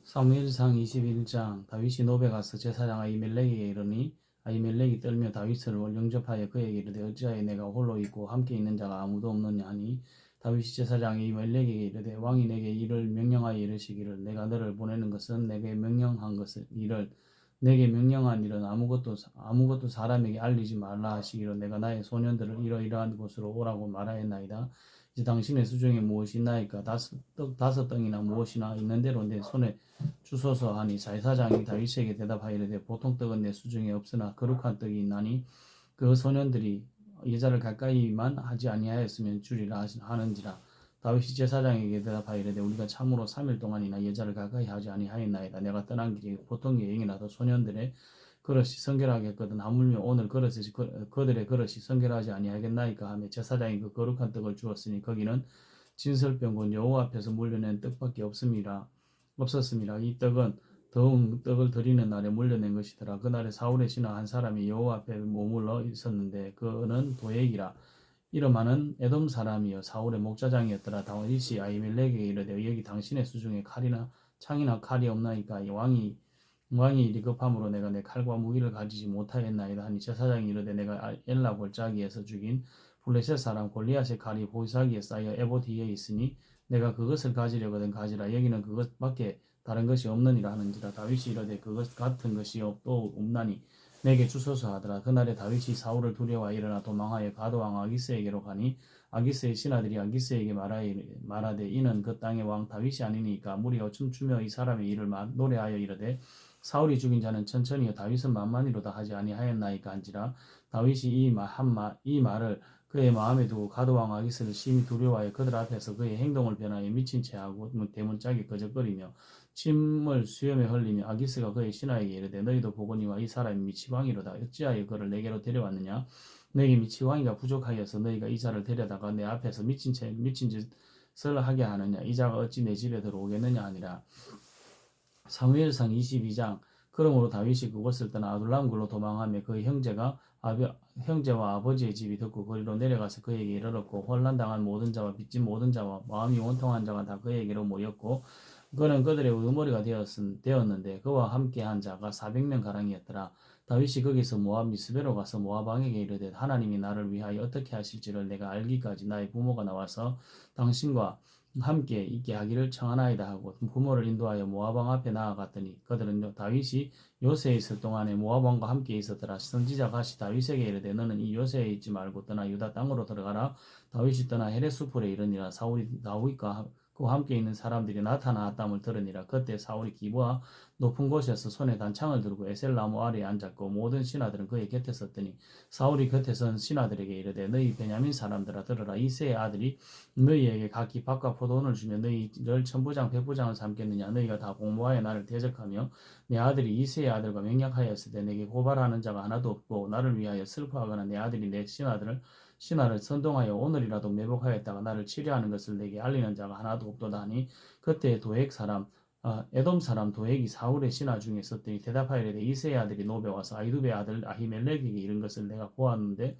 사무엘상 21장. 다윗이 노베 가서 제사장 아히멜렉에게 이르니 아히멜렉이 떨며 다윗을 영접하여 그에게 이르되 어찌하여 내가 홀로 있고 함께 있는 자가 아무도 없느냐 하니 다윗이 제사장 아히멜렉에게 이르되 왕이 내게 이를 명령하여 이르시기를 내가 너를 보내는 것은 내게 명령한 것을 이를 내게 명령한 일은 아무것도 사람에게 알리지 말라 하시기를 내가 나의 소년들을 이러이러한 곳으로 오라고 말하였나이다. 이제 당신의 수중에 무엇이 있나이까? 다섯 덩이나 무엇이나 있는 대로 내 손에 주소서 하니 제사장이 다윗에게 대답하이르되 보통 떡은 내 수중에 없으나 거룩한 떡이 있나니 그 소년들이 여자를 가까이만 하지 아니하였으면 주리라 하는지라. 다윗이 제사장에게 대답하이르되 우리가 참으로 3일 동안이나 여자를 가까이 하지 아니하였나이다. 내가 떠난 길이 보통 여행이라도 소년들의 그릇이 성결하겠거든 하물며 오늘 그들의 그릇이 성결하지 아니하겠나이까 하며 제사장이 그 거룩한 떡을 주었으니 거기는 진설병 곧 여호와 앞에서 물려낸 떡밖에 없었습니다. 이 떡은 더운 떡을 드리는 날에 물려낸 것이더라. 그날에 사울의 신하 한 사람이 여호와 앞에 머물러 있었는데 그는 도액이라 이름하는 에돔 사람이요 사울의 목자장이었더라. 다윗이 아히멜렉에게 이르되 여기 당신의 수중에 칼이나 창이나 칼이 없나이까? 왕이 이리 급함으로 내가 내 칼과 무기를 가지지 못하겠나이다 하니 제사장이 이르되 내가 엘라 골짜기에서 죽인 블레셋 사람 골리앗의 칼이 보이사기에 쌓여 에봇 뒤에 있으니 내가 그것을 가지려거든 가지라. 여기는 그것밖에 다른 것이 없느니라 하는지라. 다윗이 이르되 그것 같은 것이 또 없나니 내게 주소서 하더라. 그날에 다윗이 사울을 두려워 일어나 도망하여 가드왕 아기스에게로 가니 아기스의 신하들이 아기스에게 말하되 이는 그 땅의 왕 다윗이 아니니까 무리가 춤추며 이 사람의 일을 노래하여 이르되 사울이 죽인 자는 천천히요 다윗은 만만히로다 하지 아니하였나이까 한지라. 다윗이 이 말을 그의 마음에 두고 가드왕 아기스를 심히 두려워하여 그들 앞에서 그의 행동을 변하여 미친 채하고 대문짝에 거적거리며 침을 수염에 흘리며 아기스가 그의 신하에게 이르되 너희도 보거니와 이 사람이 미치광이로다. 어찌하여 그를 내게로 데려왔느냐? 내게 미치광이가 부족하여서 너희가 이 자를 데려다가 내 앞에서 미친 짓을 하게 하느냐? 이 자가 어찌 내 집에 들어오겠느냐 하니라. 사무엘상 22장. 그러므로 다윗이 그곳을 떠나 아둘람굴로 도망하며 그 형제와 아버지의 집이 듣고 거리로 내려가서 그에게 이르렀고 혼란당한 모든 자와 빚진 모든 자와 마음이 원통한 자가 다 그에게로 모였고 그는 그들의 의머리가 되었는데 그와 함께한 자가 400명 가량이었더라. 다윗이 거기서 모압 미스베로 가서 모압 왕에게 이르되 하나님이 나를 위하여 어떻게 하실지를 내가 알기까지 나의 부모가 나와서 당신과 함께 있게 하기를 청하나이다 하고 부모를 인도하여 모압 왕 앞에 나아갔더니 그들은 다윗이 요새에 있을 동안에 모압 왕과 함께 있었더라. 선지자 갓이 다윗에게 이르되 너는 이 요새에 있지 말고 떠나 유다 땅으로 들어가라. 다윗이 떠나 헤레스풀에 이르니라. 사울이 다윗과 그와 함께 있는 사람들이 나타나왔담을 들으니라. 그때 사울이 기브와 높은 곳에서 손에 단창을 들고 에셀나무 아래에 앉았고 모든 신하들은 그의 곁에 섰더니 사울이 곁에 선 신하들에게 이르되 너희 베냐민 사람들아 들으라. 이새의 아들이 너희에게 각기 밥과 포도원을 주며 너희를 천부장 백부장을 삼겠느냐? 너희가 다 공모하여 나를 대적하며 내 아들이 이새의 아들과 맹약하였을 때 내게 고발하는 자가 하나도 없고 나를 위하여 슬퍼하거나 내 아들이 내 신하를 선동하여 오늘이라도 매복하였다가 나를 치료하는 것을 내게 알리는 자가 하나도 없도다 하니 그때 에돔 사람 도액이 사울의 신하 중에 있었더니 대답하이르되 이새의 아들이 노베 와서 아히두베 아들 아히멜렉에게 이른 것을 내가 보았는데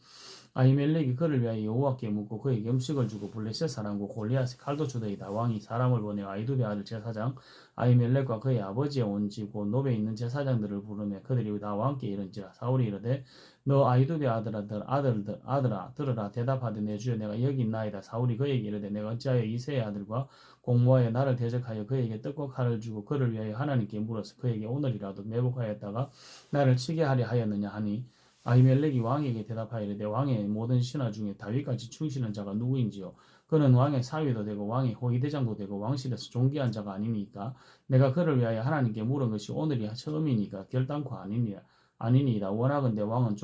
아히멜렉이 그를 위하여 여호와께 묻고 그에게 음식을 주고 블레셋 사람과 골리앗의 칼도 주더이다. 왕이 사람을 보내어 아히두베 아들 제사장 아히멜렉과 그의 아버지의 온 집 곧 노베에 있는 제사장들을 부르며 그들이 나와 함께 이른지라. 사울이 이르되 너 아히두베 아들아 들으라. 대답하되 내 주여 내가 여기 있나이다. 사울이 그에게 이르되 내가 어찌하여 이새의 아들과 공모하여 나를 대적하여 그에게 떡과 칼을 주고 그를 위하여 하나님께 물어서 그에게 오늘이라도 매복하였다가 나를 치게 하려 하였느냐 하니 아히멜렉이 왕에게 대답하이르되 왕의 모든 신하 중에 다윗같이 충실한 자가 누구인지요? 그는 왕의 사위도 되고 왕의 호위대장도 되고 왕실에서 존귀한 자가 아니니까 내가 그를 위하여 하나님께 물은 것이 오늘이 처음이니까 결단코 아니니이다. 원하건대 왕은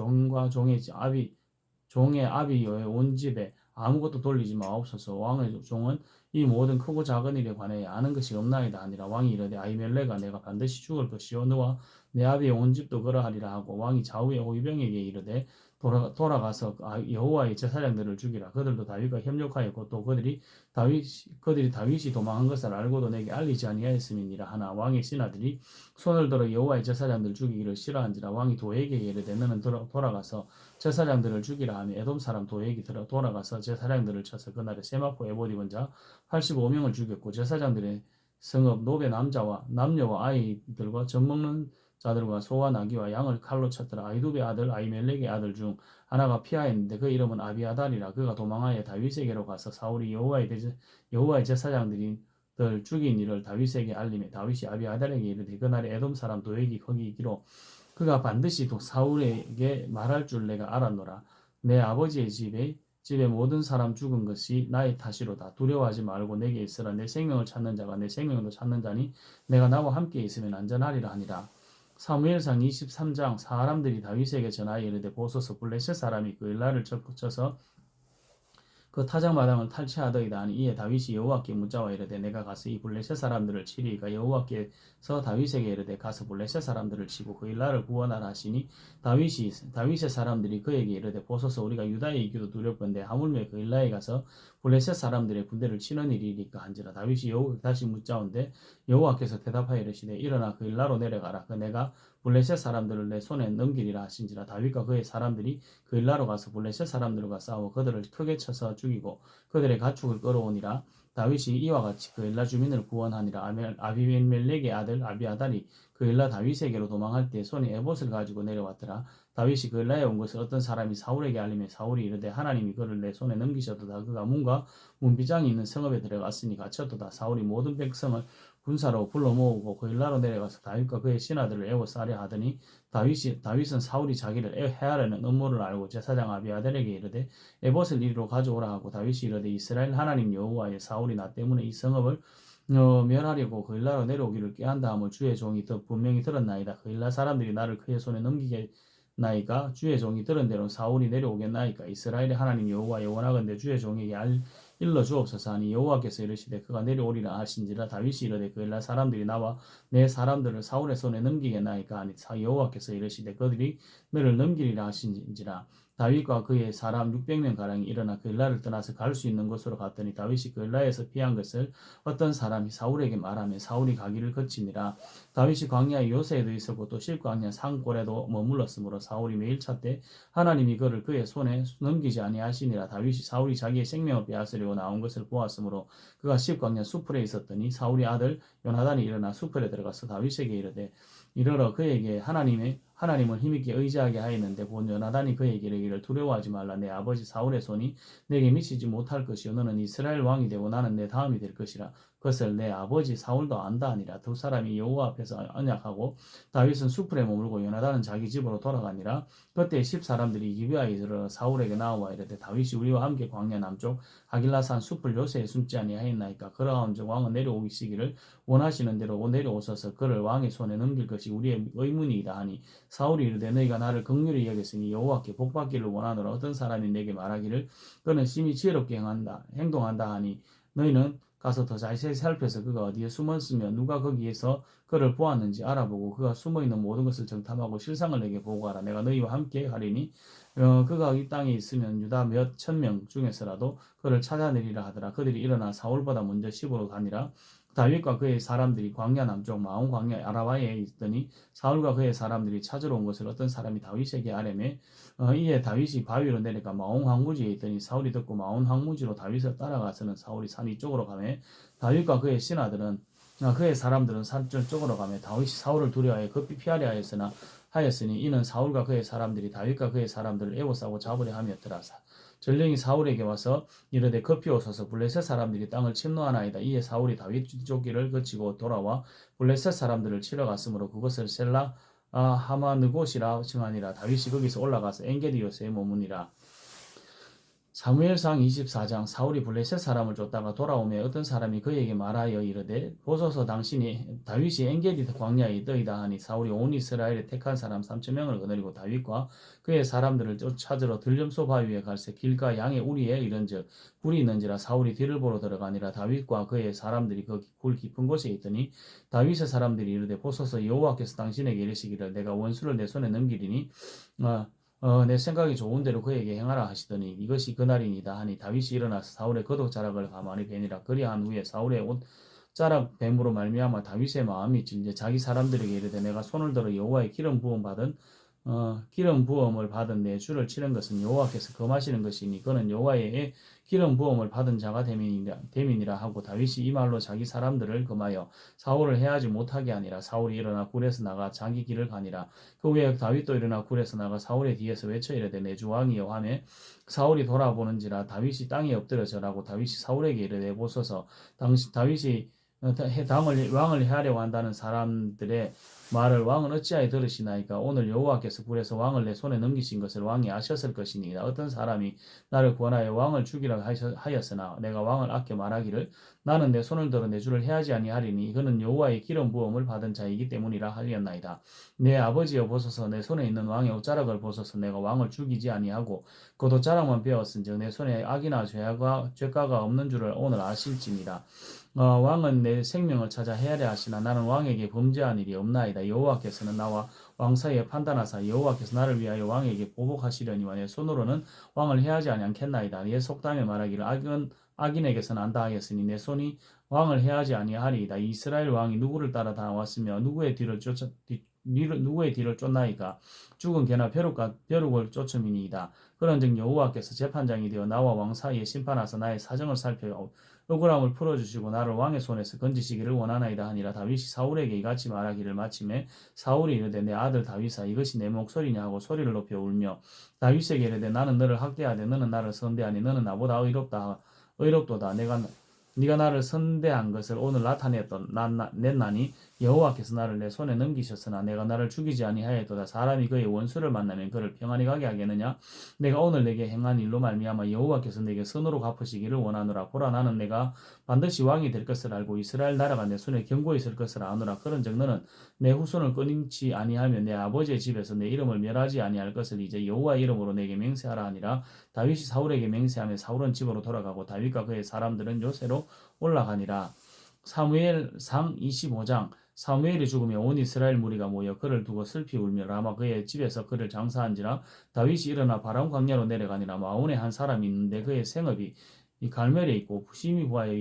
종의 아비의 온 집에 아무것도 돌리지 마옵소서. 왕의 종은 이 모든 크고 작은 일에 관하여 아는 것이 없나이다 하니라. 왕이 이르되 아히멜렉아 내가 반드시 죽을 것이요 너와 내 아비의 온 집도 그러하리라 하고 왕이 좌우의 호위병에게 이르되 돌아가서 여호와의 제사장들을 죽이라. 그들도 다윗과 협력하였고 또 그들이 다윗이 도망한 것을 알고도 내게 알리지 아니하였음이니라 하나 왕의 신하들이 손을 들어 여호와의 제사장들을 죽이기를 싫어한지라. 왕이 도에게 이르되 너는 돌아가서 제사장들을 죽이라 하며 에돔 사람 도액이 돌아가서 제사장들을 쳐서 그날에 세마포 에봇 입은 자 85명을 죽였고 제사장들의 성읍 노베 남녀와 아이들과 젖먹는 자들과 소와 나귀와 양을 칼로 쳤더라. 아이두베 아들 아히멜렉의 아들 중 하나가 피하였는데 그 이름은 아비아달이라. 그가 도망하여 다윗에게로 가서 사울이 여호와의 제사장들이 들 죽인 일을 다윗에게 알림해 다윗이 아비아달에게 이르되 그날에 에돔 사람 도액이 거기 있기로 그가 반드시 사울에게 말할 줄 내가 알았노라. 내 아버지의 집에 모든 사람 죽은 것이 나의 탓이로다. 두려워하지 말고 내게 있으라. 내 생명을 찾는 자가 내 생명도 찾는 자니 내가 나와 함께 있으면 안전하리라 하니라. 사무엘상 23장 사람들이 다윗에게 전하여 이르되 보소서 블레셋 사람이 그 일날을 쳐서 그 타작마당을 탈취하더이다 하니 이에 다윗이 여호와께 묻자와 이르되 내가 가서 이 블레셋 사람들을 치리이까 여호와께서 다윗에게 이르되 가서 블레셋 사람들을 치고 그 일날을 구원하라 하시니 다윗의 사람들이 그에게 이르되 보소서 우리가 유다에 있기도 두렵건대 하물며 그 일날에 가서 블레셋 사람들의 군대를 치는 일이니까 한지라. 다윗이 다시 묻자온데 여호와께서 대답하여 이르시되 일어나 그 일라로 내려가라. 그 내가 블레셋 사람들을 내 손에 넘기리라 하신지라. 다윗과 그의 사람들이 그 일라로 가서 블레셋 사람들과 싸워 그들을 크게 쳐서 죽이고 그들의 가축을 끌어오니라. 다윗이 이와 같이 그 일라 주민을 구원하니라. 아비멜렉의 아들 아비아달이 그 일라 다윗에게로 도망할 때 손에 에봇을 가지고 내려왔더라. 다윗이 그 일라에 온 것을 어떤 사람이 사울에게 알리며 사울이 이르되 하나님이 그를 내 손에 넘기셨도다. 그가 문과 문비장이 있는 성읍에 들어갔으니 갇혔도다. 사울이 모든 백성을 군사로 불러 모으고 그 일라로 내려가서 다윗과 그의 신하들을 애워싸려 하더니 다윗은 사울이 자기를 해하려는 음모를 알고 제사장 아비아달에게 이르되 에봇을 이리로 가져오라 하고 다윗이 이르되 이스라엘 하나님 여호와의 사울이 나 때문에 이 성읍을 멸하려고 그 일라로 내려오기를 꾀한다 함을 주의 종이 더 분명히 들었나이다. 그 일라 사람들이 나를 그의 손에 넘기겠나이까 주의 종이 들은 대로 사울이 내려오겠나이까 이스라엘의 하나님 여호와 원하건대 주의 종에게 일러 주옵소서 하니 여호와께서 이르시되 그가 내려오리라 하신지라. 다윗이 이르되 그 일라 사람들이 나와 내 사람들을 사울의 손에 넘기겠나이까 하니 여호와께서 이르시되 그들이 너를 넘기리라 하신지라. 다윗과 그의 사람 600명 가량이 일어나 그 일라를 떠나서 갈 수 있는 곳으로 갔더니 다윗이 그 일라에서 피한 것을 어떤 사람이 사울에게 말하며 사울이 가기를 거치니라. 다윗이 광야의 요새에도 있었고 또 실광야 산골에도 머물렀으므로 사울이 매일 찾되 하나님이 그를 그의 손에 넘기지 아니하시니라. 다윗이 사울이 자기의 생명을 빼앗으려고 나온 것을 보았으므로 그가 실광야 수풀에 있었더니 사울의 아들 요나단이 일어나 수풀에 들어가서 다윗에게 이르되 이르러 그에게 하나님을 힘있게 의지하게 하였는데 본 요나단이 그에게 이르기를 두려워하지 말라. 내 아버지 사울의 손이 내게 미치지 못할 것이요 너는 이스라엘 왕이 되고 나는 내 다음이 될 것이라. 그것을 내 아버지 사울도 안다 하니라. 두 사람이 여호와 앞에서 언약하고 다윗은 수풀에 머물고 요나단은 자기 집으로 돌아가니라. 그때 10사람들이 기브야에 이르러 사울에게 나와 이르되 다윗이 우리와 함께 광야 남쪽 하길라산 수풀 요새에 숨지 아니하였나이까. 그러한즉 왕은 내려오시기를 원하시는 대로 내려오셔서 그를 왕의 손에 넘길 것이 우리의 의문이다 하니 사울이 이르되 너희가 나를 긍휼히 여겼으니 여호와께 복받기를 원하노라. 어떤 사람이 내게 말하기를 그는 심히 지혜롭게 행동한다 하니 너희는 가서 더 자세히 살펴서 그가 어디에 숨었으며 누가 거기에서 그를 보았는지 알아보고 그가 숨어있는 모든 것을 정탐하고 실상을 내게 보고하라. 내가 너희와 함께 하리니 그가 이 땅에 있으면 유다 몇 천명 중에서라도 그를 찾아내리라 하더라. 그들이 일어나 사울보다 먼저 시부로 가니라. 다윗과 그의 사람들이 광야 남쪽 마온 광야 아라바에 있더니 사울과 그의 사람들이 찾으러 온 것을 어떤 사람이 다윗에게 아뢰매 이에 다윗이 바위로 내려가 마온 황무지에 있더니 사울이 듣고 마온 황무지로 다윗을 따라가서는 사울이 산 이쪽으로 가매 다윗과 그의 신하들은 그의 사람들은 산 쪽으로 가매 다윗이 사울을 두려워하여 급히 피하려 하였으니 이는 사울과 그의 사람들이 다윗과 그의 사람들을 애워싸고 잡으려 함이었더라. 전령이 사울에게 와서 이르되 급히 오소서 블레셋 사람들이 땅을 침노하나이다. 이에 사울이 다윗 쫓기를 거치고 돌아와 블레셋 사람들을 치러 갔으므로 그것을 셀라 하마느곳이라 칭하니라. 다윗이 거기서 올라가서 엔게디 요새에 머무니라. 사무엘상 24장 사울이 블레셋 사람을 쫓다가 돌아오며 어떤 사람이 그에게 말하여 이르되 보소서 다윗이 엔게디 광야에 있더이다 하니 사울이 온 이스라엘에 택한 사람 3,000명을 거느리고 다윗과 그의 사람들을 찾으러 들염소 바위에 갈새 길가 양의 우리에 이른즉 불이 있는지라. 사울이 뒤를 보러 들어가니라. 다윗과 그의 사람들이 그 굴 깊은 곳에 있더니 다윗의 사람들이 이르되 보소서 여호와께서 당신에게 이르시기를 내가 원수를 내 손에 넘기리니 내 생각이 좋은 대로 그에게 행하라 하시더니 이것이 그날이니이다 하니 다윗이 일어나서 사울의 거독자락을 가만히 베니라. 그리한 후에 사울의 옷자락 뱀으로 말미암아 다윗의 마음이 찔려 자기 사람들에게 이르되 내가 손을 들어 여호와의 기름 부음 받은 기름 부음을 받은 내 주를 치는 것은 여호와께서 금하시는 것이니 그는 여호와의 기름 부음을 받은 자가 됨이니라 하고 다윗이 이 말로 자기 사람들을 금하여 사울을 해하지 못하게 하니라. 사울이 일어나 굴에서 나가 자기 길을 가니라. 그 후에 다윗도 일어나 굴에서 나가 사울의 뒤에서 외쳐 이르되 내 주 왕이여 하매 사울이 돌아보는지라 다윗이 땅에 엎드려 절하고 다윗이 사울에게 이르되 보소서 당시 다윗이 왕을 해하려고 한다는 사람들의 말을 왕은 어찌하여 들으시나이까. 오늘 여호와께서 굴에서 왕을 내 손에 넘기신 것을 왕이 아셨을 것이니이다. 어떤 사람이 나를 권하여 왕을 죽이라 하였으나 내가 왕을 아껴 말하기를 나는 내 손을 들어 내 주를 해하지 아니하리니 이거는 여호와의 기름 부음을 받은 자이기 때문이라 하였나이다. 내 아버지여 보소서 내 손에 있는 왕의 옷자락을 보소서. 내가 왕을 죽이지 아니하고 그 옷자락만 베었은즉 내 손에 악이나 죄가가 없는 줄을 오늘 아실지니라. 왕은 내 생명을 찾아 헤아려 하시나 나는 왕에게 범죄한 일이 없나이다. 여호와께서는 나와 왕 사이에 판단하사 여호와께서 나를 위하여 왕에게 보복하시려니와 내 손으로는 왕을 해하지 아니하겠나이다. 내 속담에 말하기를 악인에게서 난다 하였으니 내 손이 왕을 해하지 아니하리이다. 이스라엘 왕이 누구를 따라 다왔으며 누구의 뒤를 쫓나이까. 죽은 개나 벼룩을 쫓음이니이다. 그런즉 여호와께서 재판장이 되어 나와 왕 사이에 심판하사 나의 사정을 살펴 억울함을 풀어주시고 나를 왕의 손에서 건지시기를 원하나이다 하니라. 다윗이 사울에게 이같이 말하기를 마침에 사울이 이르되 내 아들 다윗아 이것이 내 목소리냐 하고 소리를 높여 울며 다윗에게 이르되 나는 너를 학대하되 너는 나를 선대하니 너는 나보다 의롭도다. 네가 나를 선대한 것을 오늘 냈나니 여호와께서 나를 내 손에 넘기셨으나 내가 나를 죽이지 아니하였도다. 사람이 그의 원수를 만나면 그를 평안히 가게 하겠느냐. 내가 오늘 내게 행한 일로 말미암아 여호와께서 내게 선으로 갚으시기를 원하노라. 보라 나는 내가 반드시 왕이 될 것을 알고 이스라엘 나라가 내 손에 견고히 있을 것을 아노라. 그런즉 너는 내 후손을 끊임치 아니하며 내 아버지의 집에서 내 이름을 멸하지 아니할 것을 이제 여호와의 이름으로 내게 맹세하라 하니라. 다윗이 사울에게 맹세하며 사울은 집으로 돌아가고 다윗과 그의 사람들은 요새로 올라가니라. 사무엘상 25장. 사무엘이 죽으며 온 이스라엘 무리가 모여 그를 두고 슬피 울며 라마 그의 집에서 그를 장사한지라. 다윗이 일어나 바람 광야로 내려가니라. 마온에 한 사람이 있는데 그의 생업이 이 갈멜에 있고 부심이 부하여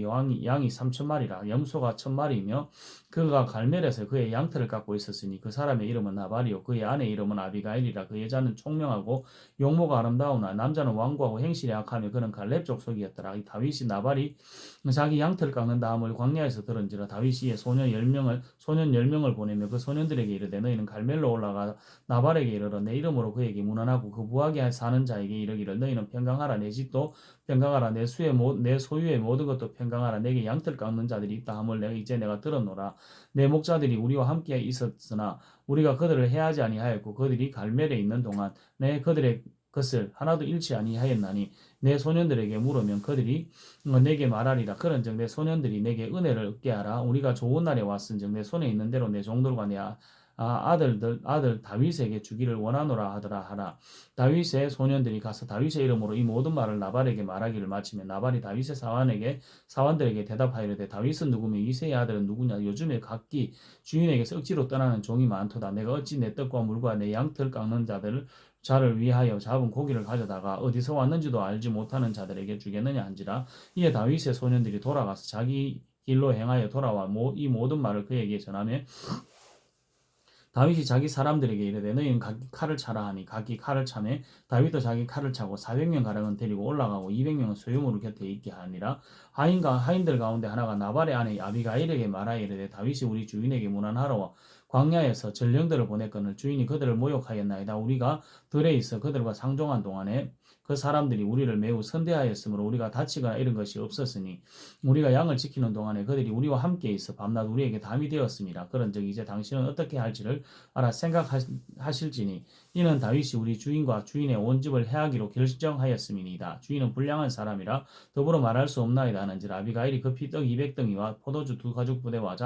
양이 3,000마리라. 염소가 1,000마리이며 그가 갈멜에서 그의 양털을 깎고 있었으니 그 사람의 이름은 나발이요 그의 아내 이름은 아비가일이라. 그 여자는 총명하고 용모가 아름다우나 남자는 완고하고 행실이 악하며 그는 갈렙 족속이었더라. 이 다윗이 나발이 자기 양털을 깎는 다음을 광야에서 들은지라. 다윗이 소년 10명을 보내며 그 소년들에게 이르되 너희는 갈멜로 올라가 나발에게 이르러 내 이름으로 그에게 문안하고 그 부하게 사는 자에게 이르기를 너희는 평강하라. 내 집도 평강하라. 내 소유의 모든 것도 평강하라. 내게 양털 깎는 자들이 있다 함을 이제 내가 들었노라. 내 목자들이 우리와 함께 있었으나 우리가 그들을 해하지 아니하였고 그들이 갈멜에 있는 동안 내 그들의 것을 하나도 잃지 아니하였나니 내 소년들에게 물으면 그들이 내게 말하리라. 그런즉 내 소년들이 내게 은혜를 얻게 하라. 우리가 좋은 날에 왔은즉 내 손에 있는 대로 내 종들과 내 아들 다윗에게 주기를 원하노라 하더라. 다윗의 소년들이 가서 다윗의 이름으로 이 모든 말을 나발에게 말하기를 마치면 나발이 다윗의 사원들에게 대답하이르되 다윗은 누구며 이새의 아들은 누구냐. 요즘에 각기 주인에게서 억지로 떠나는 종이 많도다. 내가 어찌 내 떡과 물과 내 양털 깎는 자를 위하여 잡은 고기를 가져다가 어디서 왔는지도 알지 못하는 자들에게 주겠느냐 한지라. 이에 다윗의 소년들이 돌아가서 자기 길로 행하여 돌아와 이 모든 말을 그에게 전하며 다윗이 자기 사람들에게 이르되 너희는 각기 칼을 차라 하니 각기 칼을 차매 다윗도 자기 칼을 차고 400명 가량은 데리고 올라가고 200명은 소유물을 곁에 있게 하니라. 하인들 가운데 하나가 나발의 아내 아비가일에게 말하여 이르되 다윗이 우리 주인에게 문안하러 광야에서 전령들을 보냈거늘 주인이 그들을 모욕하였나이다. 우리가 들에 있어 그들과 상종한 동안에 그 사람들이 우리를 매우 선대하였으므로 우리가 다치거나 이런 것이 없었으니 우리가 양을 지키는 동안에 그들이 우리와 함께 있어 밤낮 우리에게 담이 되었습니다. 그런즉 이제 당신은 어떻게 할지를 알아 생각하실지니 이는 다윗이 우리 주인과 주인의 온 집을 해하기로 결정하였음이니이다. 주인은 불량한 사람이라 더불어 말할 수 없나이다 하는지라. 아비가일이 급히 떡 200덩이와 포도주 2가죽 부대와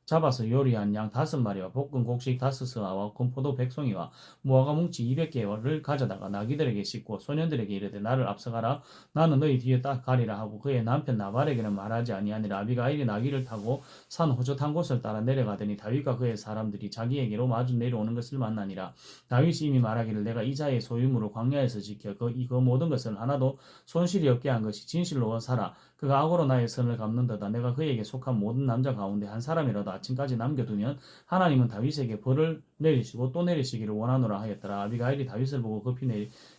잡아서 요리한 양 5마리와 볶은 곡식 5스와와 건포도 100송이와 무화과 뭉치 200개를 가져다가 나귀들에게 싣고 소년들에게 이르되 나를 앞서가라. 나는 너희 뒤에 딱 가리라 하고 그의 남편 나발에게는 말하지 아니하니라. 아비가일이 나귀를 타고 산 호젓한 곳을 따라 내려가더니 다윗과 그의 사람들이 자기에게로 마주 내려오는 것을 만나니라. 다윗이 이미 말하기를 내가 이 자의 소유물을 광야에서 지켜 그 모든 것을 하나도 손실이 없게 한 것이 진실로 사라. 그가 악으로 나의 선을 갚는다다. 내가 그에게 속한 모든 남자 가운데 한 사람이라도 아침까지 남겨두면 하나님은 다윗에게 벌을 내리시고 또 내리시기를 원하노라 하였더라. 아비가일이 다윗을 보고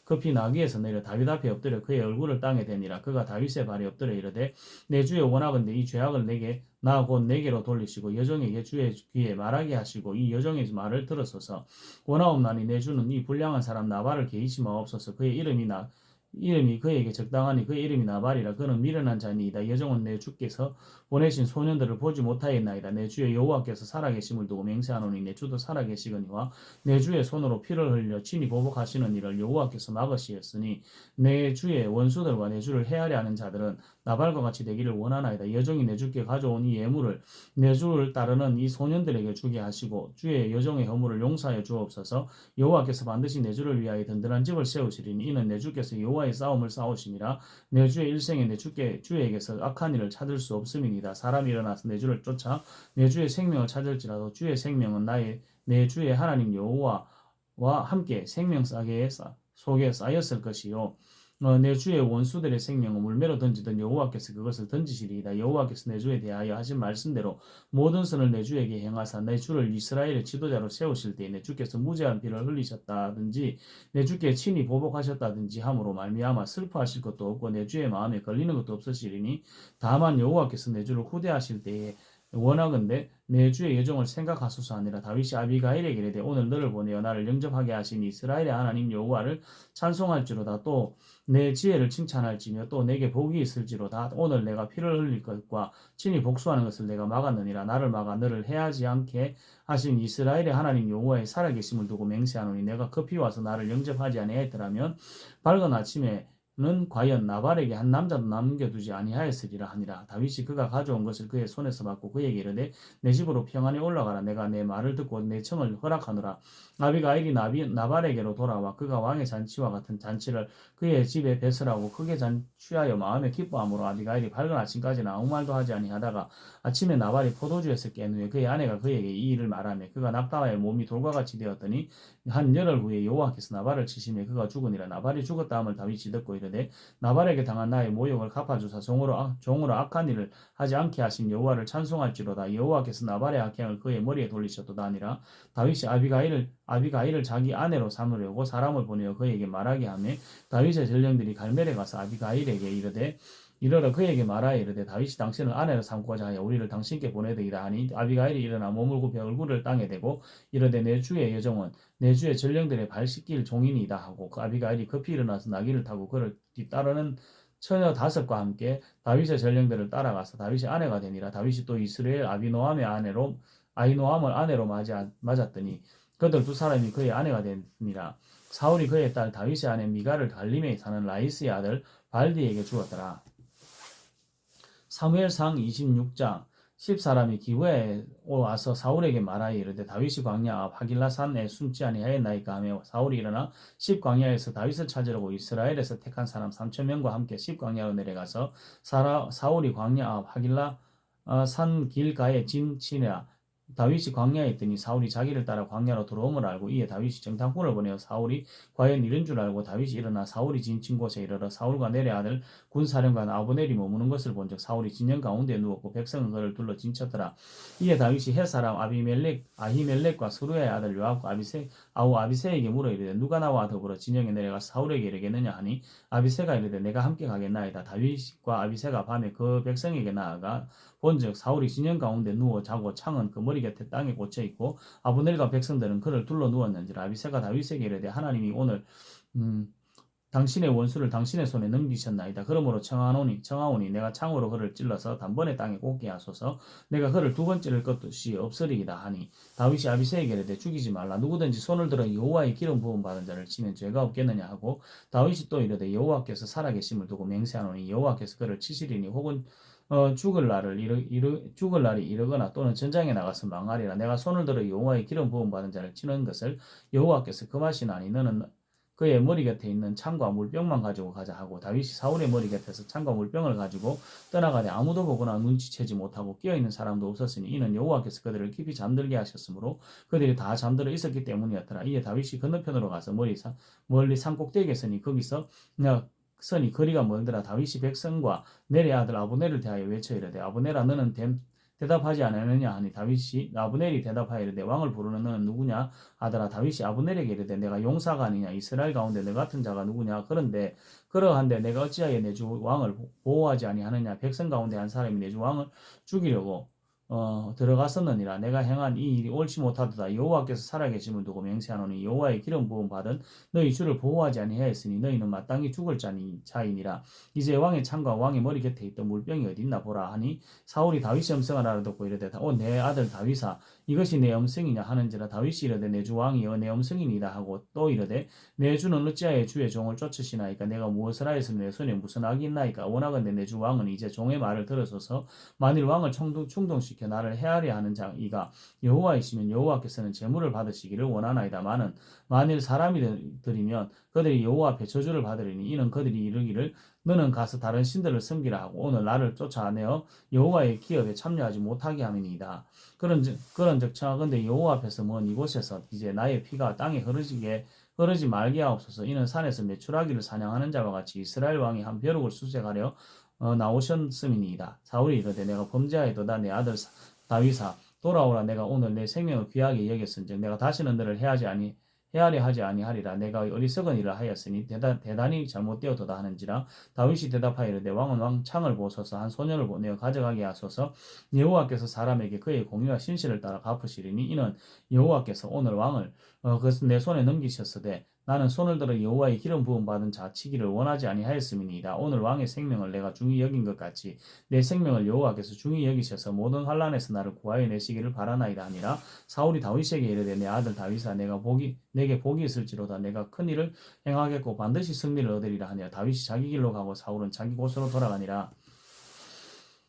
급히 나귀에서 내려 다윗 앞에 엎드려 그의 얼굴을 땅에 대니라. 그가 다윗의 발에 엎드려 이르되 내 주의 원하건대 이 죄악을 내게 나 곧 내게로 돌리시고 여종에게 주의 귀에 말하게 하시고 이 여종의 말을 들으소서. 원하옵나니 내 주는 이 불량한 사람 나발을 개의치 마옵소서. 그의 이름이 그에게 적당하니 그의 이름이 나발이라. 그는 미련한 자니이다. 여종은 내 주께서 보내신 소년들을 보지 못하였나이다. 내 주의 여호와께서 살아계심을 두고 맹세하노니 내 주도 살아계시거니와 내 주의 손으로 피를 흘려 친히 보복하시는 일을 여호와께서 막으시었으니 내 주의 원수들과 내 주를 해하려 하는 자들은 나발과 같이 되기를 원하나이다. 여종이 내 주께 가져온 이 예물을 내 주를 따르는 이 소년들에게 주게 하시고 주의 여종의 허물을 용서하여 주옵소서. 여호와께서 반드시 내 주를 위하여 든든한 집을 세우시리니 이는 내 주께서 여호와의 싸움을 싸우심이라. 내 주의 일생에 내 주에게서 악한 일을 찾을 수 없음이니이다. 사람이 일어나서 내 주를 쫓아 내 주의 생명을 찾을지라도 주의 생명은 내 주의 하나님 여호와와 함께 생명 속에 쌓였을 것이요 내 주의 원수들의 생명을 물매로 던지던 여호와께서 그것을 던지시리이다. 여호와께서 내 주에 대하여 하신 말씀대로 모든 선을 내 주에게 행하사 내 주를 이스라엘의 지도자로 세우실 때에 내 주께서 무죄한 피를 흘리셨다든지 내 주께 친히 보복하셨다든지 함으로 말미암아 슬퍼하실 것도 없고 내 주의 마음에 걸리는 것도 없으시리니 다만 여호와께서 내 주를 후대하실 때에 원하건대 내 주의 여종을 생각하소서 하니라. 다윗이 아비가일에게 이르되 오늘 너를 보내어 나를 영접하게 하신 이스라엘의 하나님 여호와를 찬송할지로다. 또 내 지혜를 칭찬할지며 또 내게 복이 있을지로다. 오늘 내가 피를 흘릴 것과 친히 복수하는 것을 내가 막았느니라. 나를 막아 너를 해하지 않게 하신 이스라엘의 하나님 여호와의 살아계심을 두고 맹세하노니 내가 급히 와서 나를 영접하지 아니하였더라면 밝은 아침에 는 과연 나발에게 한 남자도 남겨두지 아니하였으리라 하니라. 다윗이 그가 가져온 것을 그의 손에서 받고 그에게 이르되 내 집으로 평안히 올라가라. 내가 내 말을 듣고 내 청을 허락하노라. 아비가일이 나발에게로 돌아와 그가 왕의 잔치와 같은 잔치를 그의 집에 배설하고 크게 잔취하여 마음에 기뻐함으로 아비가일이 밝은 아침까지는 아무 말도 하지 아니하다가 아침에 나발이 포도주에서 깬 후에 그의 아내가 그에게 이 일을 말하며 그가 낙타와의 몸이 돌과 같이 되었더니 한 열흘 후에 여호와께서 나발을 치시며 그가 죽으니라. 나발이 죽었다 함을 다윗이 듣고 이르되 나발에게 당한 나의 모욕을 갚아주사 종으로 악한 일을 하지 않게 하신 여호와를 찬송할지로다. 여호와께서 나발의 악행을 그의 머리에 돌리셨도다 하니라. 다윗이 아비가일을 자기 아내로 삼으려고 사람을 보내어 그에게 말하게 하며 다윗의 전령들이 갈멜에 가서 아비가일에게 이르러 그에게 말하여 이르되 다윗이 당신을 아내로 삼고자 하여 우리를 당신께 보내되이다 하니 아비가일이 일어나 몸을 굽혀 얼굴을 땅에 대고 이르되 내 주의 여종은 내 주의 전령들의 발 씻길 종이니이다 하고 그 아비가일이 급히 일어나서 나귀를 타고 그를 뒤따르는 처녀 5과 함께 다윗의 전령들을 따라가서 다윗의 아내가 되니라. 다윗이 또 이스라엘 아히노함을 아내로 맞았더니 그들 두 사람이 그의 아내가 되니라. 사울이 그의 딸 다윗의 아내 미가를 갈림에 사는 라이스의 아들 발디에게 주었더라. 사무엘상 26장 10사람이 기브에 와서 사울에게 말하여 이르되 다윗이 광야 앞 하길라산에 숨지 아니하였나이까 하며 사울이 일어나 10광야에서 다윗을 찾으려고 이스라엘에서 택한 사람 3,000명과 함께 10광야로 내려가서 사울이 광야 앞 하길라산 길가에 진치니라. 다윗이 광야에 있더니 사울이 자기를 따라 광야로 들어옴을 알고 이에 다윗이 정탐꾼을 보내어 사울이 과연 이른 줄 알고 다윗이 일어나 사울이 진친 곳에 이르러 사울과 내레 아들 군사령관 아브넬이 머무는 것을 본즉 사울이 진영 가운데 누웠고 백성은 그를 둘러 진쳤더라. 이에 다윗이 헷사람 아히멜렉과 스루야의 아들 요압과 아비새에게 물어 이르되 누가 나와 더불어 진영에 내려가서 사울에게 이르겠느냐 하니 아비새가 이르되 내가 함께 가겠나이다. 다윗과 아비새가 밤에 그 백성에게 나아가 본즉 사울이 진영 가운데 누워 자고 창은 그 머리 곁에 땅에 꽂혀 있고 아브넬과 백성들은 그를 둘러 누웠는지라. 아비새가 다윗에게 이르되 하나님이 오늘 당신의 원수를 당신의 손에 넘기셨나이다. 그러므로 청하오니 내가 창으로 그를 찔러서 단번에 땅에 꽂게 하소서. 내가 그를 두 번 찌를 것이 없으리이다 하니 다윗이 아비새에게 이르되 죽이지 말라. 누구든지 손을 들어 여호와의 기름 부음 받은 자를 치면 죄가 없겠느냐 하고 다윗이 또 이르되 여호와께서 살아계심을 두고 맹세하노니 여호와께서 그를 치시리니 혹은 죽을 날이 이르거나 또는 전장에 나가서 망하리라. 내가 손을 들어 여호와의 기름 부음 받은 자를 치는 것을 여호와께서 금하시나니 너는 그의 머리 곁에 있는 창과 물병만 가지고 가자 하고 다윗이 사울의 머리 곁에서 창과 물병을 가지고 떠나가되 아무도 보거나 눈치채지 못하고 깨어있는 사람도 없었으니 이는 여호와께서 그들을 깊이 잠들게 하셨으므로 그들이 다 잠들어 있었기 때문이었더라. 이에 다윗이 건너편으로 가서 멀리 산 꼭대기에 서니 거기서 거리가 멀더라. 다윗이 백성과 넬의 아들 아브넬을 대하여 외쳐 이르되 아브넬아 너는 대답하지 않았느냐 하니 다윗이 아브넬이 대답하여 이르되 왕을 부르는 너는 누구냐 하더라. 다윗이 아브넬에게 이르되 내가 용사가 아니냐 이스라엘 가운데 너 같은 자가 누구냐 그런데 그러한데 내가 어찌하여 내 주 왕을 보호하지 아니하느냐 백성 가운데 한 사람이 내 주 왕을 죽이려고 들어갔었느니라. 내가 행한 이 일이 옳지 못하도다. 여호와께서 살아계심을 두고 맹세하노니 여호와의 기름 부음 받은 너희 주를 보호하지 아니하였으니 너희는 마땅히 죽을 자이니라. 이제 왕의 창과 왕의 머리 곁에 있던 물병이 어디 있나 보라 하니 사울이 다윗의 음성을 알아듣고 이르되 내 아들 다윗아 이것이 내 음성이냐 하는지라. 다윗이 이르되 내 주 왕이여 내 음성이니이다 하고 또 이르되 내 주는 어찌하여 주의 종을 쫓으시나이까. 내가 무엇을 하였으면 내 손에 무슨 악이 있나이까. 원하건대 내 주 왕은 이제 종의 말을 들으소서. 만일 왕을 충동시켜 나를 헤아려 하는 자이가 여호와이시면 여호와께서는 제물을 받으시기를 원하나이다마는 만일 사람이 들이면 그들이 여호와 앞에 저주를 받으리니 이는 그들이 이르기를 너는 가서 다른 신들을 섬기라 하고 오늘 나를 쫓아내어 여호와의 기업에 참여하지 못하게 함이니이다. 그런즉 청하건대 여호와 앞에서 먼 이곳에서 이제 나의 피가 땅에 흐르지 말게 하옵소서. 이는 산에서 메추라기를 사냥하는 자와 같이 이스라엘 왕이 한 벼룩을 수색하려 나오셨음이니이다. 사울이 이르되 내가 범죄하였도다. 내 아들 다윗아 돌아오라. 내가 오늘 내 생명을 귀하게 여겼은즉 내가 다시는 너를 헤아려 하지 아니하리라. 내가 어리석은 일을 하였으니 대단히 잘못되었도다 하는지라. 다윗이 대답하여 이르되 왕은 왕창을 보소서. 한 소년을 보내어 가져가게 하소서. 여호와께서 사람에게 그의 공의와 신실을 따라 갚으시리니 이는 여호와께서 오늘 왕을 그것은 내 손에 넘기셨으되 나는 손을 들어 여호와의 기름 부음 받은 자 치기를 원하지 아니하였음이니이다. 오늘 왕의 생명을 내가 중히 여긴 것 같이 내 생명을 여호와께서 중히 여기셔서 모든 환난에서 나를 구하여 내시기를 바라나이다 하니라. 사울이 다윗에게 이르되 내 아들 다윗아 내게 복이 있을지로다. 내가 큰 일을 행하겠고 반드시 승리를 얻으리라 하니라. 다윗이 자기 길로 가고 사울은 자기 곳으로 돌아가니라.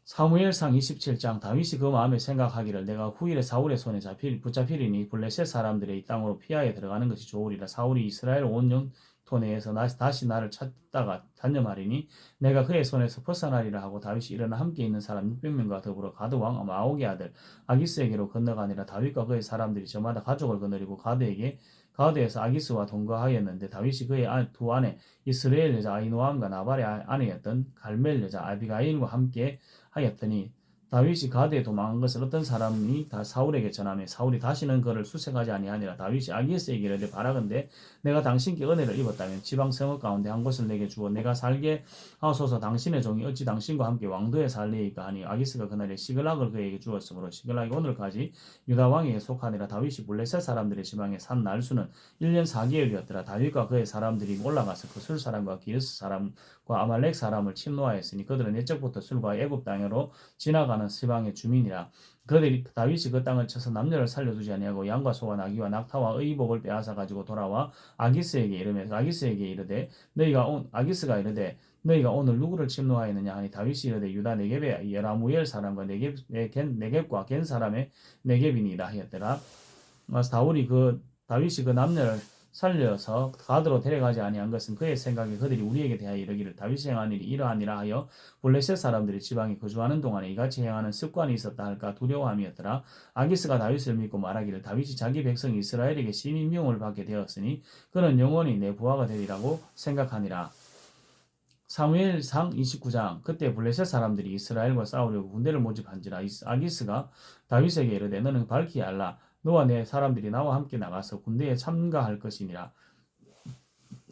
사무엘상 27장. 다윗이 그 마음에 생각하기를 내가 후일에 사울의 손에 붙잡히리니 블레셋 사람들의 이 땅으로 피하여 들어가는 것이 좋으리라. 사울이 이스라엘 온 영토 내에서 다시 나를 찾다가 단념하리니 내가 그의 손에서 벗어나리라 하고 다윗이 일어나 함께 있는 사람 600명과 더불어 가드 왕 마옥의 아들 아기스에게로 건너가니라. 다윗과 그의 사람들이 저마다 가족을 거느리고 가드에서 아기스와 동거하였는데 다윗이 그의 두 아내 이스라엘 여자 아히노암과 나발의 아내였던 갈멜 여자 아비가일과 함께 하였더니 다윗이 가드에 도망한 것을 어떤 사람이 다 사울에게 전하며 사울이 다시는 그를 수색하지 아니하니라. 다윗이 아기스에게 이르되 바라건대 내가 당신께 은혜를 입었다면 지방 성읍 가운데 한 곳을 내게 주어 내가 살게 하소서. 당신의 종이 어찌 당신과 함께 왕도에 살리이까 하니 아기스가 그날에 시글락을 그에게 주었으므로 시글락이 오늘까지 유다 왕에게 속하니라. 다윗이 블레셋 사람들의 지방에 산 날수는 1년 4개월이었더라. 다윗과 그의 사람들이 올라가서 그 술 사람과 기르스 사람과 아말렉 사람을 침노하였으니 그들은 옛적부터 술과 애굽 땅으로 지나가는 시방의 주민이라. 그들이 다윗이 그 땅을 쳐서 남녀를 살려두지 아니하고 양과 소와 나귀와 낙타와 의복을 빼앗아 가지고 돌아와 아기스에게 이르되 아기스가 이르되 너희가 오늘 누구를 침노하였느냐 하니 다윗이 이르되 유다 네겝의 여라무엘 사람과 네겝과 겐 사람의 네겝이니이다 하였더라. 다윗이 그 남녀를 살려서 가드로 데려가지 아니한 것은 그의 생각에 그들이 우리에게 대하여 이르기를 다윗이 행한 일이 이러하니라 하여 블레셋 사람들이 지방에 거주하는 동안에 이같이 행하는 습관이 있었다 할까 두려워함이었더라. 아기스가 다윗을 믿고 말하기를 다윗이 자기 백성 이스라엘에게 신임명을 받게 되었으니 그는 영원히 내 부하가 되리라고 생각하니라. 사무엘상 29장. 그때 블레셋 사람들이 이스라엘과 싸우려고 군대를 모집한지라. 아기스가 다윗에게 이르되 너는 밝히 알라. 너와 내 사람들이 나와 함께 나가서 군대에 참가할 것이니라.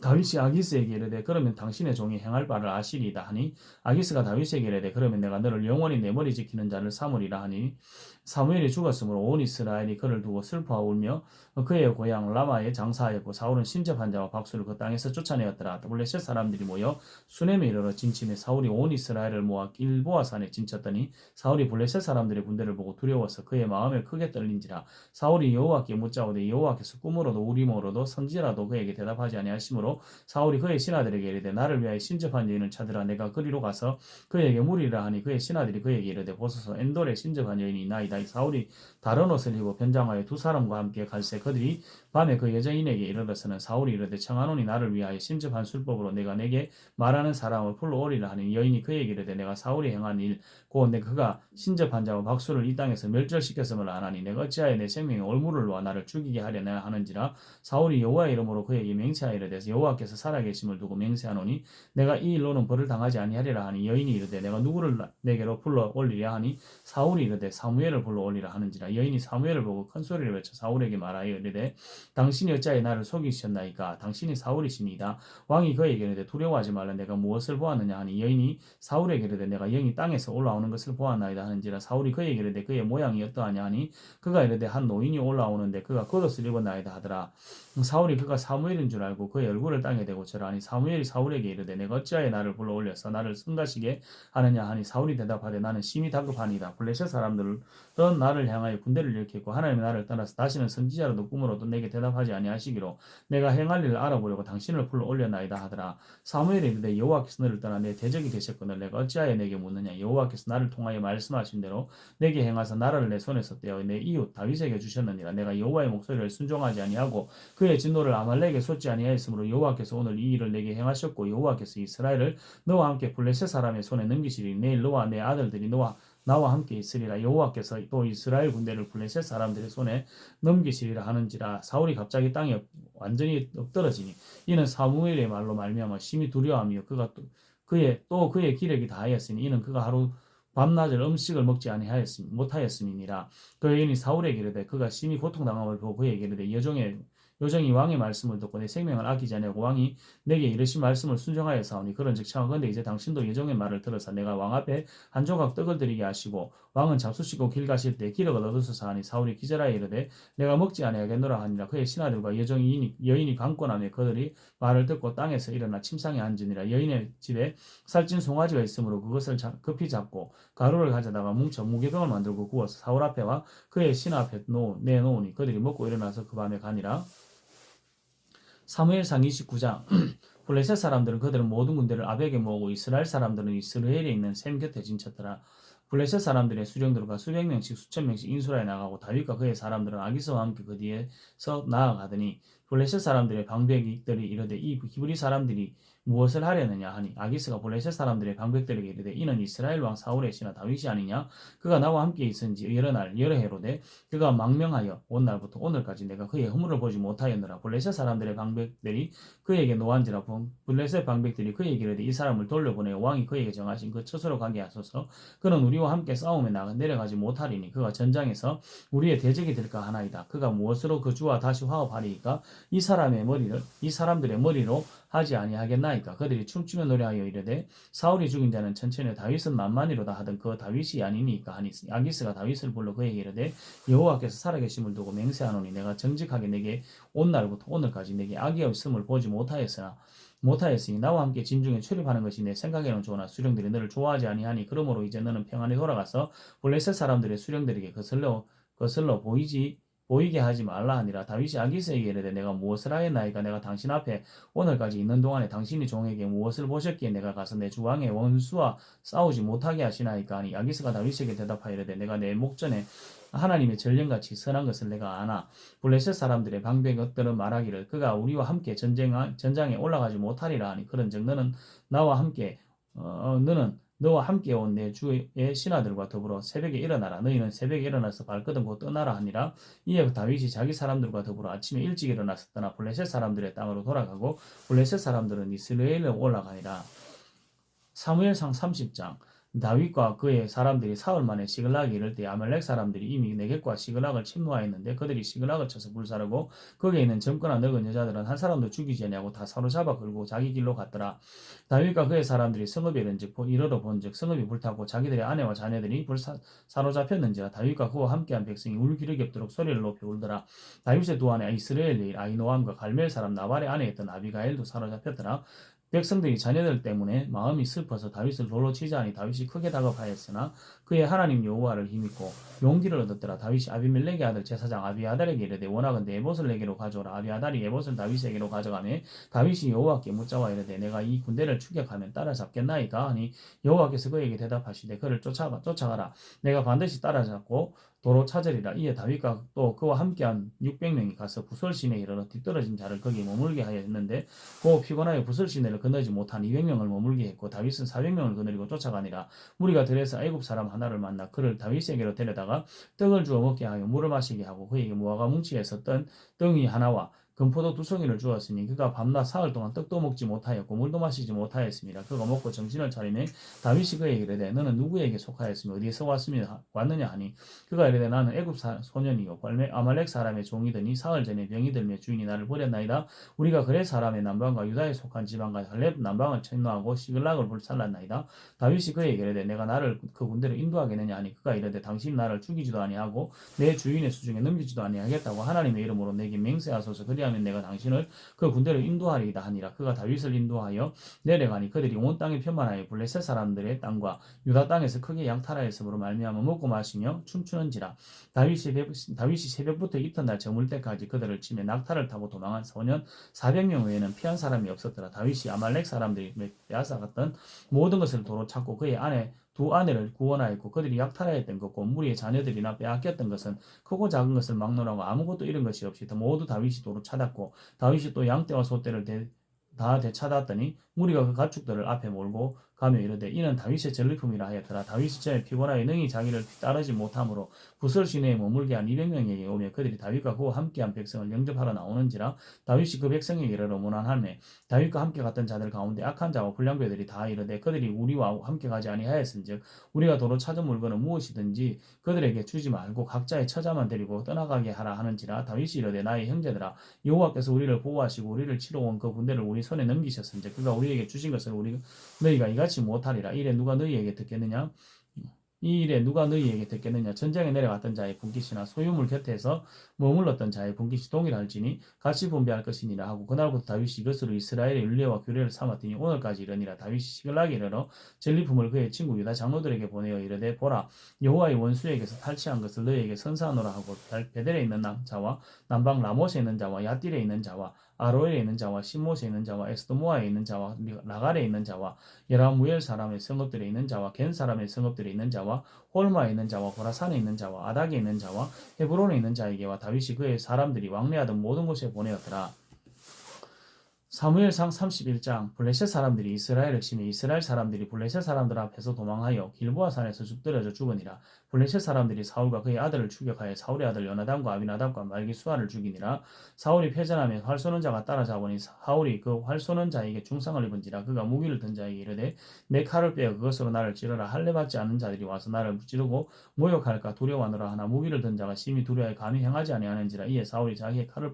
다윗이 아기스에게 이르되 그러면 당신의 종이 행할 바를 아시리이다 하니 아기스가 다윗에게 이르되 그러면 내가 너를 영원히 내 머리 지키는 자를 삼으리라 하니 사무엘이 죽었으므로 온 이스라엘이 그를 두고 슬퍼하고 울며 그의 고향 라마에 장사하였고 사울은 신접한 자와 박수를 그 땅에서 쫓아내었더라. 블레셋 사람들이 모여 수넴에 이르러 진침해 사울이 온 이스라엘을 모아 길보아 산에 진쳤더니 사울이 블레셋 사람들의 군대를 보고 두려워서 그의 마음에 크게 떨린지라. 사울이 여호와께 묻자오되 여호와께서 꿈으로도 우림으로도 선지라도 그에게 대답하지 아니하시므로 사울이 그의 신하들에게 이르되 나를 위하여 신접한 여인을 찾으라. 내가 그리로 가서 그에게 물으리라 하니 그의 신하들이 그에게 이르되 보소서 엔돌에 신접한 여인이 있나이다. 사울이 다른 옷을 입고 변장하여 두 사람과 함께 갈새 그들이 밤에 그 여자인에게 이르러서는 사울이 이르되 청하노니 나를 위하여 신접한 술법으로 내가 내게 말하는 사람을 불러오리라 하니 여인이 그에게 이르되 내가 사울이 행한 일 곧 내 그가 신접한 자와 박수를 이 땅에서 멸절시켰음을 아나니 내가 어찌하여 내 생명의 올무를 놓아 나를 죽이게 하려나 하는지라. 사울이 여호와의 이름으로 그에게 맹세하여 이르되 여호와께서 살아계심을 두고 맹세하노니 내가 이 일로는 벌을 당하지 아니하리라 하니 여인이 이르되 내가 누구를 내게로 불러 올리랴 하니 사울이 이르되 사무엘을 불러 올리라 하는지라. 여인이 사무엘을 보고 큰 소리를 외쳐 사울에게 말하여 이르되 당신이 어찌하여 나를 속이셨나이까. 당신이 사울이시니이다. 왕이 그에게 이르되 두려워하지 말라. 내가 무엇을 보았느냐 하니 여인이 사울에게 이르되 내가 영이 땅에서 올라오는 것을 보았나이다 하는지라. 사울이 그에게 이르되 그의 모양이 어떠하냐 하니 그가 이르되 한 노인이 올라오는데 그가 겉옷을 입었나이다 하더라. 사울이 그가 사무엘인 줄 알고 그의 얼굴을 땅에 대고 절하니 사무엘이 사울에게 이르되 내가 어찌하여 나를 불러 올려서 나를 성가시게 하느냐 하니 사울이 대답하되 나는 심히 다급하니이다. 블레셋 사람들은 나를 향하여 군대를 일으켰고 하나님의 나를 떠나서 다시는 선지자로도 꿈으로도 내게 대답하지 아니하시기로 내가 행할 일을 알아보려고 당신을 불러 올려나이다 하더라. 사무엘이 이르되 여호와께서 너를 떠나 내 대적이 되셨거늘 내가 어찌하여 내게 묻느냐. 여호와께서 나를 통하여 말씀하신 대로 내게 행하사 나라를 내 손에서 떼어 내 이웃 다윗에게 주셨느니라. 내가 여호와의 목소리를 순종하지 아니하고 그의 진노를 아말렉에게 쏟지 아니하였으므로 여호와께서 오늘 이 일을 내게 행하셨고 여호와께서 이스라엘을 너와 함께 블레셋 사람의 손에 넘기시리니 내일 너와 내 아들들이 나와 함께 있으리라. 여호와께서 또 이스라엘 군대를 블레셋 사람들의 손에 넘기시리라 하는지라. 사울이 갑자기 땅에 완전히 엎드러지니 이는 사무엘의 말로 말미암아 심히 두려워하며 그가 또 그의 기력이 다하였으니 이는 그가 하루 밤낮을 음식을 먹지 못하였음이니라. 그 여인이 사울에게 이르되 그가 심히 고통당함을 보고 그에게 이르되 요정이 왕의 말씀을 듣고 내 생명을 아끼지 아니하고 왕이 내게 이르신 말씀을 순종하여 사오니 그런즉 청하건대 이제 당신도 여정의 말을 들어서 내가 왕 앞에 한 조각 떡을 드리게 하시고 왕은 잡수시고 길 가실 때 기력을 얻으소서 하니 사울이 기절하여 이르되 내가 먹지 아니하겠노라 하니라. 그의 신하들과 여인이 강권하며 그들이 말을 듣고 땅에서 일어나 침상에 앉으니라. 여인의 집에 살찐 송아지가 있으므로 그것을 급히 잡고 가루를 가져다가 뭉쳐 무게병을 만들고 구워서 사울 앞에와 그의 신하 앞에 내놓으니 그들이 먹고 일어나서 그 밤에 가니라. 사무엘상 29장 블레셋 사람들은 그들은 모든 군대를 아벡에 모으고 이스라엘 사람들은 이스라엘에 있는 셈 곁에 진쳤더라. 블레셋 사람들의 수령들과 수백 명씩 수천 명씩 인수라에 나가고 다윗과 그의 사람들은 아기스와 함께 그 뒤에서 나아가더니 블레셋 사람들의 방백들이 이르되 이 히브리 사람들이 무엇을 하려느냐 하니 아기스가 블레셋 사람들의 방백들에게 이르되 이는 이스라엘 왕 사울의 신하 다윗이 아니냐. 그가 나와 함께 있은지 여러 날 여러 해로되 그가 망명하여 온 날부터 오늘까지 내가 그의 허물을 보지 못하였느라. 블레셋 사람들의 방백들이 그에게 노한지라. 블레셋 방백들이 그에게 이르되 이 사람을 돌려보내어 왕이 그에게 정하신 그 처소로 가게 하소서. 그는 우리와 함께 싸움에 내려가지 못하리니 그가 전장에서 우리의 대적이 될까 하나이다. 그가 무엇으로 그 주와 다시 화합하리이까. 이 사람들의 머리로 하지 아니하겠나이까. 그들이 춤추며 노래하여 이르되 사울이 죽인 자는 천천히 다윗은 만만이로다 하던 그 다윗이 아니니까 하니 아기스가 다윗을 불러 그에게 이르되 여호와께서 살아계심을 두고 맹세하노니 내가 정직하게 내게 온 날부터 오늘까지 내게 악이 없음을 보지 못하였으니 나와 함께 진중에 출입하는 것이 내 생각에는 좋으나 수령들이 너를 좋아하지 아니하니 그러므로 이제 너는 평안히 돌아가서 블레셋 사람들의 수령들에게 거슬러 보이게 하지 말라 하니라. 다윗이 아기스에게 이르되 내가 무엇을 하였나이까. 내가 당신 앞에 오늘까지 있는 동안에 당신이 종에게 무엇을 보셨기에 내가 가서 내 주 왕의 원수와 싸우지 못하게 하시나이까 하니 아기스가 다윗에게 대답하여 이르되 내가 내 목전에 하나님의 전령같이 선한 것을 내가 아나. 블레셋 사람들의 방백들은 말하기를 그가 우리와 함께 전장에 올라가지 못하리라 하니 그런즉 너는 너와 함께 온 내 주의 신하들과 더불어 새벽에 일어나라. 너희는 새벽에 일어나서 발걸음 곧 떠나라 하니라. 이에 다윗이 자기 사람들과 더불어 아침에 일찍 일어나서 떠나 블레셋 사람들의 땅으로 돌아가고 블레셋 사람들은 이스라엘로 올라가니라. 사무엘상 30장 다윗과 그의 사람들이 사흘 만에 시글락에 이를 때 아말렉 사람들이 이미 네겝과 시글락을 침노하였는데 그들이 시글락을 쳐서 불사르고 거기에 있는 젊거나 늙은 여자들은 한 사람도 죽이지 아니하고 다 사로잡아 끌고 자기 길로 갔더라. 다윗과 그의 사람들이 성읍에 이르러 본즉 성읍이 불타고 자기들의 아내와 자녀들이 사로잡혔는지라. 다윗과 그와 함께한 백성이 울기력이 없도록 소리를 높여 울더라. 다윗의 두 아내 이스라엘의 일 아히노암과 갈멜 사람 나발의 아내였던 아비가일도 사로잡혔더라. 백성들이 자녀들 때문에 마음이 슬퍼서 다윗을 돌로 치자하니 다윗이 크게 다급하였으나 그의 하나님 여호와를 힘입고 용기를 얻었더라. 다윗이 아비멜렉의 아들 제사장 아비아달에게 이르되 원하건대 에봇을 내게로 가져오라. 아비아달이 에봇을 다윗에게로 가져가매 다윗이 여호와께 묻자와 이르되 내가 이 군대를 추격하면 따라잡겠나이까 하니 여호와께서 그에게 대답하시되 그를 쫓아가라. 내가 반드시 따라잡고 도로 찾으리라. 이에 다윗과 또 그와 함께한 600명이 가서 부설 시내에 이르러 뒤떨어진 자를 거기 머물게 하여 했는데 고 피곤하여 부설 시내를 건너지 못한 200명을 머물게 했고 다윗은 400명을 거느리고 쫓아가니라. 무리가 들에서 애굽 사람 하나를 만나 그를 다윗에게로 데려다가 떡을 주어 먹게 하여 물을 마시게 하고 그에게 무화과 뭉치에 섰던 덩이 하나와 금포도 2송이를 주었으니 그가 밤낮 사흘 동안 떡도 먹지 못하였고 물도 마시지 못하였습니다. 그가 먹고 정신을 차리매 다윗이 그에게 이르되 너는 누구에게 속하였으며 어디에서 왔느냐 하니 그가 이르되 나는 애굽 소년이요 아말렉 사람의 종이더니 사흘 전에 병이 들며 주인이 나를 버렸나이다. 우리가 그레 사람의 남방과 유다에 속한 지방과 할렙 남방을 침노하고 시글락을 불살랐나이다. 다윗이 그에게 이르되 내가 나를 그 군대로 인도하겠느냐 하니 그가 이르되 당신이 나를 죽이지도 아니하고 내 주인의 수중에 넘기지도 아니하겠다고 하나님의 이름으로 내게 맹세하소서. 그리하면 내가 당신을 그 군대로 인도하리이다 하니라. 그가 다윗을 인도하여 내려가니 그들이 온 땅에 편만하여 블레셋 사람들의 땅과 유다 땅에서 크게 양탈하였으므로 말미암아 먹고 마시며 춤추는지라. 다윗이 새벽부터 이튿날 저물 때까지 그들을 치며 낙타를 타고 도망한 소년 400명 외에는 피한 사람이 없었더라. 다윗이 아말렉 사람들이 빼앗아갔던 모든 것을 도로 찾고 그의 두 아내를 구원하였고 그들이 약탈하였던 것과 무리의 자녀들이나 빼앗겼던 것은 크고 작은 것을 막론하고 아무것도 잃은 것이 없이 모두 다윗이 도로 찾았고 다윗이 또 양떼와 소떼를 다 되찾았더니 무리가 그 가축들을 앞에 몰고 가며 이르되 이는 다윗의 전리품이라 하였더라. 다윗이 전에 피곤하여 능히 자기를 따르지 못하므로 부설 시내에 머물게 한 200명에게 오며 그들이 다윗과 그와 함께한 백성을 영접하러 나오는지라. 다윗이 그 백성에게 이르러 문안하매 다윗과 함께 갔던 자들 가운데 악한 자와 불량배들이 다 이르되 그들이 우리와 함께 가지 아니하였은즉 우리가 도로 찾은 물건은 무엇이든지 그들에게 주지 말고 각자의 처자만 데리고 떠나가게 하라 하는지라. 다윗이 이르되 나의 형제들아 여호와께서 우리를 보호하시고 우리를 치러 온 그 군대를 우리 손에 넘기셨은즉 그가 우리에게 주신 것을 너희가 이같이 못하리라. 이 일에 누가 너희에게 듣겠느냐. 전쟁에 내려갔던 자의 분깃이나 소유물 곁에서 머물렀던 자의 분깃이 동일할지니 같이 분배할 것이니라 하고 그날부터 다윗이 이것으로 이스라엘의 율례와 규례를 삼았더니 오늘까지 이르니라. 다윗이 시글락에 이르러 전리품을 그의 친구 유다 장로들에게 보내어 이르되 보라 여호와의 원수에게서 탈취한 것을 너희에게 선사하노라 하고 베델에 있는 자와 남방 라못에 있는 자와 야딜에 있는 자와 아로엘에 있는 자와 신못에 있는 자와 에스도모아에 있는 자와 라갈에 있는 자와 여라무엘 사람의 성읍들에 있는 자와 겐 사람의 성읍들에 있는 자와 홀마에 있는 자와 고라산에 있는 자와 아닥에 있는 자와 헤브론에 있는 자에게와 다윗이 그의 사람들이 왕래하던 모든 곳에 보내었더라. 사무엘상 31장 블레셋 사람들이 이스라엘을 치며 이스라엘 사람들이 블레셋 사람들 앞에서 도망하여 길보아 산에서 죽들여져 죽으니라. 블레셋 사람들이 사울과 그의 아들을 추격하여 사울의 아들 요나단과 아비나답과 말기수아를 죽이니라. 사울이 패전하며 활 쏘는 자가 따라잡으니 사울이 그 활 쏘는 자에게 중상을 입은지라. 그가 무기를 든 자에게 이르되 내 칼을 빼어 그것으로 나를 찌르라. 할례 받지 않는 자들이 와서 나를 찌르고 모욕할까 두려워하노라 하나 무기를 든 자가 심히 두려워해 감히 행하지 아니하는지라. 이에 사울이 자기의 칼을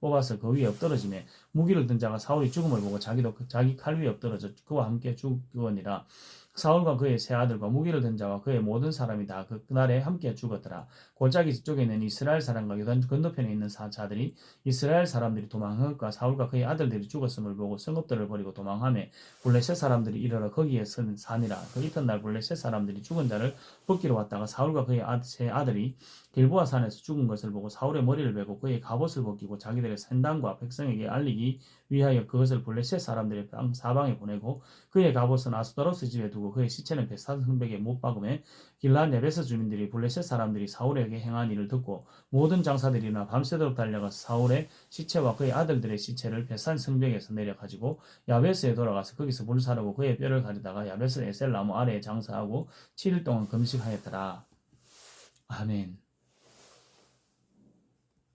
뽑아서 그 위에 엎드러지매 무기를 든 자가 사울이 죽음을 보고 자기도 자기 칼 위에 엎드러져 그와 함께 죽으니라. 사울과 그의 세 아들과 무기를 든 자와 그의 모든 사람이 다 그날에 함께 죽었더라. 골짜기 쪽에 있는 이스라엘 사람과 요단 건너편에 있는 자들이 이스라엘 사람들이 도망하니까 사울과 그의 아들들이 죽었음을 보고 성읍들을 버리고 도망하며 블레셋 사람들이 이르러 거기에 사니라. 그 이튿날 블레셋 사람들이 죽은 자를 벗기러 왔다가 사울과 그의 세 아들이 길보아 산에서 죽은 것을 보고 사울의 머리를 베고 그의 갑옷을 벗기고 자기들의 산당과 백성에게 알리기 위하여 그것을 블레셋 사람들의 사방에 보내고 그의 갑옷은 아스도로스 집에 두고 그의 시체는 벳산 성벽에 못 박음에 길라앗 야베스 주민들이 블레셋 사람들이 사울에게 행한 일을 듣고 모든 장사들이나 밤새도록 달려가서 사울의 시체와 그의 아들들의 시체를 벳산 성벽에서 내려 가지고 야베스에 돌아가서 거기서 불사르고 그의 뼈를 가져다가 야베스 에셀 나무 아래에 장사하고 7일 동안 금식하였더라. 아멘.